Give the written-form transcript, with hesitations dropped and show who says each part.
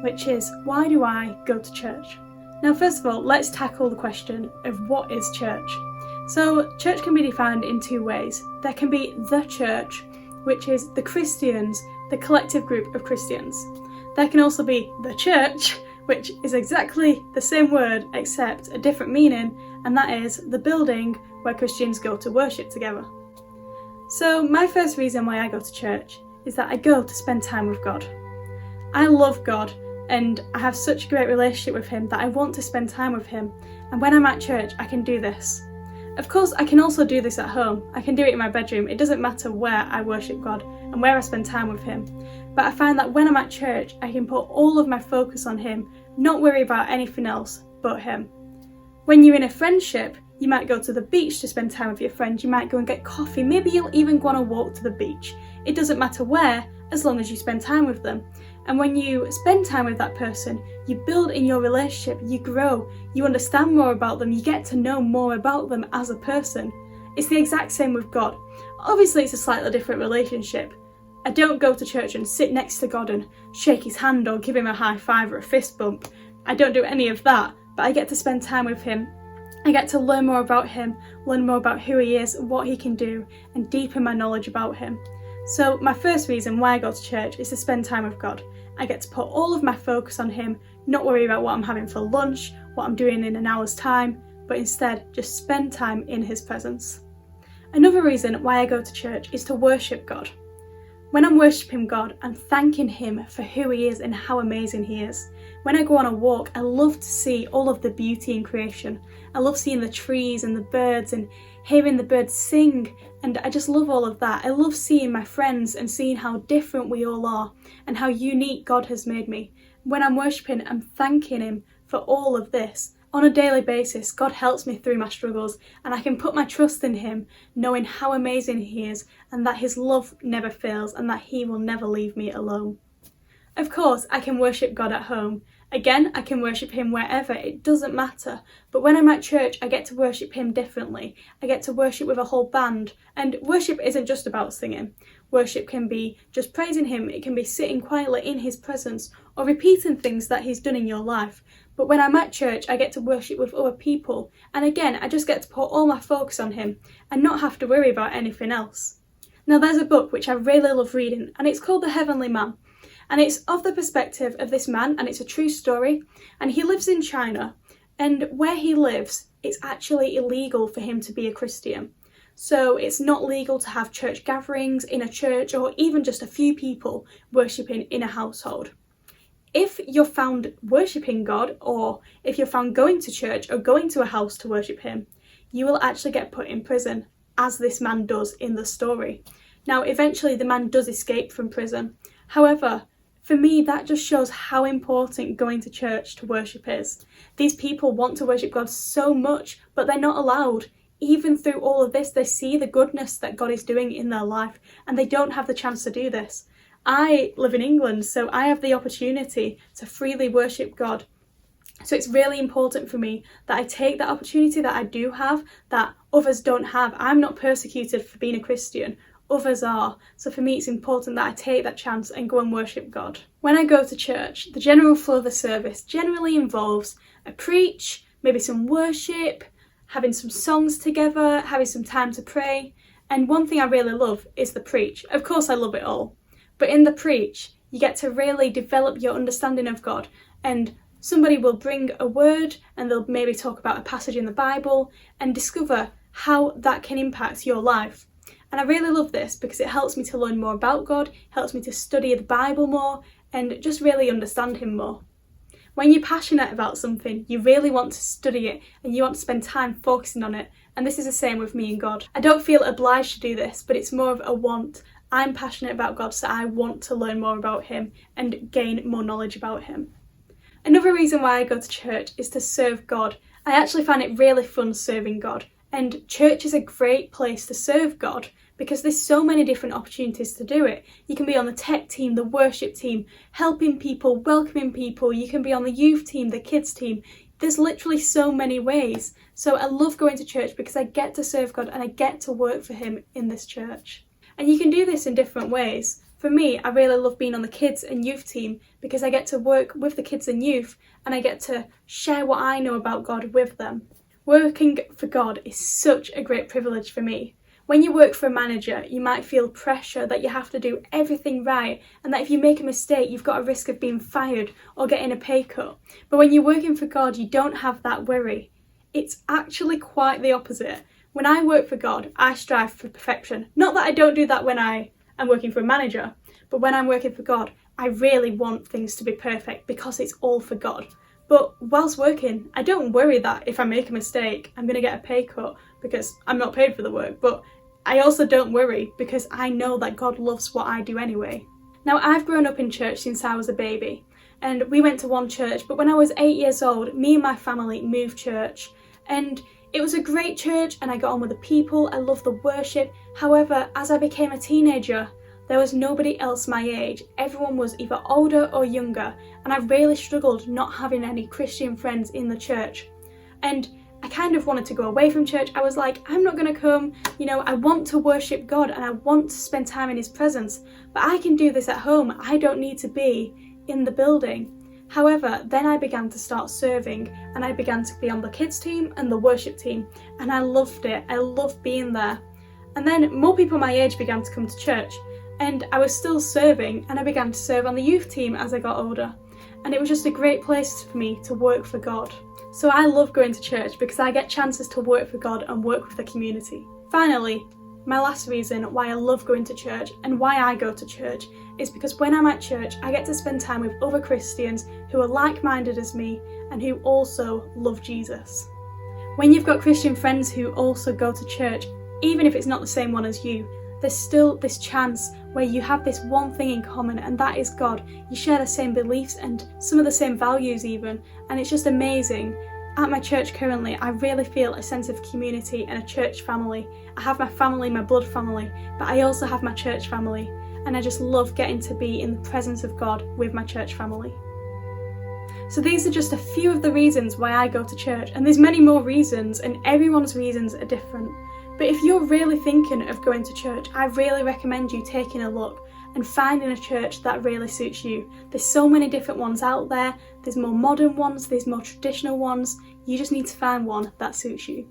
Speaker 1: which is, why do I go to church? Now, first of all, let's tackle the question of what is church. So, church can be defined in two ways. There can be the church, which is the Christians, the collective group of Christians. There can also be the church, which is exactly the same word except a different meaning, and that is the building where Christians go to worship together. So my first reason why I go to church is that I go to spend time with God. I love God and I have such a great relationship with him that I want to spend time with him, and when I'm at church I can do this. Of course I can also do this at home. I can do it in my bedroom. It doesn't matter where I worship God and where I spend time with him. But I find that when I'm at church I can put all of my focus on him, not worry about anything else but him. When you're in a friendship, you might go to the beach to spend time with your friends, you might go and get coffee, maybe you'll even go on a walk to the beach. It doesn't matter where, as long as you spend time with them. And when you spend time with that person, you build in your relationship, you grow, you understand more about them, you get to know more about them as a person. It's the exact same with God. Obviously it's a slightly different relationship. I don't go to church and sit next to God and shake his hand or give him a high five or a fist bump. I don't do any of that. But I get to spend time with him. I get to learn more about him, learn more about who he is, what he can do, and deepen my knowledge about him. So my first reason why I go to church is to spend time with God. I get to put all of my focus on him, not worry about what I'm having for lunch, what I'm doing in an hour's time, but instead just spend time in his presence. Another reason why I go to church is to worship God. When I'm worshipping God, I'm thanking him for who he is and how amazing he is. When I go on a walk, I love to see all of the beauty in creation. I love seeing the trees and the birds and hearing the birds sing, and I just love all of that. I love seeing my friends and seeing how different we all are and how unique God has made me. When I'm worshipping, I'm thanking him for all of this. On a daily basis, God helps me through my struggles, and I can put my trust in him, knowing how amazing he is and that his love never fails and that he will never leave me alone. Of course, I can worship God at home. Again, I can worship him wherever, it doesn't matter. But when I'm at church, I get to worship him differently. I get to worship with a whole band. And worship isn't just about singing. Worship can be just praising him, it can be sitting quietly in his presence or repeating things that he's done in your life. But when I'm at church, I get to worship with other people. And again, I just get to put all my focus on him and not have to worry about anything else. Now there's a book which I really love reading, and it's called The Heavenly Man. And it's of the perspective of this man, and it's a true story, and he lives in China, and where he lives, it's actually illegal for him to be a Christian. So it's not legal to have church gatherings in a church or even just a few people worshipping in a household. If you're found worshipping God, or if you're found going to church or going to a house to worship him, you will actually get put in prison, as this man does in the story. Now, eventually the man does escape from prison. However, for me, that just shows how important going to church to worship is. These people want to worship God so much, but they're not allowed. Even through all of this, they see the goodness that God is doing in their life, and they don't have the chance to do this. I live in England, so I have the opportunity to freely worship God. So it's really important for me that I take that opportunity that I do have, that others don't have. I'm not persecuted for being a Christian. Others are. So for me it's important that I take that chance and go and worship God. When I go to church, the general flow of the service generally involves a preach, maybe some worship, having some songs together, having some time to pray. And one thing I really love is the preach. Of course I love it all. But in the preach, you get to really develop your understanding of God, and somebody will bring a word and they'll maybe talk about a passage in the Bible and discover how that can impact your life. And I really love this because it helps me to learn more about God, helps me to study the Bible more and just really understand him more. When you're passionate about something, you really want to study it and you want to spend time focusing on it. And this is the same with me and God. I don't feel obliged to do this, but it's more of a want. I'm passionate about God, so I want to learn more about him and gain more knowledge about him. Another reason why I go to church is to serve God. I actually find it really fun serving God, and church is a great place to serve God because there's so many different opportunities to do it. You can be on the tech team, the worship team, helping people, welcoming people. You can be on the youth team, the kids team. There's literally so many ways. So I love going to church because I get to serve God and I get to work for him in this church. And you can do this in different ways. For me, I really love being on the kids and youth team because I get to work with the kids and youth and I get to share what I know about God with them. Working for God is such a great privilege for me. When you work for a manager, you might feel pressure that you have to do everything right and that if you make a mistake, you've got a risk of being fired or getting a pay cut. But when you're working for God, you don't have that worry. It's actually quite the opposite. When I work for God, I strive for perfection. Not that I don't do that when I am working for a manager, but when I'm working for God, I really want things to be perfect because it's all for God. But whilst working, I don't worry that if I make a mistake, I'm going to get a pay cut because I'm not paid for the work. But I also don't worry because I know that God loves what I do anyway. Now, I've grown up in church since I was a baby, and we went to one church, but when I was 8 years old, me and my family moved church, and it was a great church and I got on with the people, I loved the worship. However, as I became a teenager, there was nobody else my age. Everyone was either older or younger, and I really struggled not having any Christian friends in the church. And I kind of wanted to go away from church. I was like, I'm not going to come, I want to worship God and I want to spend time in His presence, but I can do this at home. I don't need to be in the building. However, then I began to start serving and I began to be on the kids team and the worship team, and I loved it. I loved being there. And then more people my age began to come to church, and I was still serving, and I began to serve on the youth team as I got older. And it was just a great place for me to work for God. So I love going to church because I get chances to work for God and work with the community. Finally, my last reason why I love going to church and why I go to church is because when I'm at church, I get to spend time with other Christians who are like-minded as me and who also love Jesus. When you've got Christian friends who also go to church, even if it's not the same one as you, there's still this chance where you have this one thing in common, and that is God. You share the same beliefs and some of the same values even, and it's just amazing. At my church currently, I really feel a sense of community and a church family. I have my family, my blood family, but I also have my church family, and I just love getting to be in the presence of God with my church family. So these are just a few of the reasons why I go to church, and there's many more reasons, and everyone's reasons are different. But if you're really thinking of going to church, I really recommend you taking a look and finding a church that really suits you. There's so many different ones out there. There's more modern ones, there's more traditional ones. You just need to find one that suits you.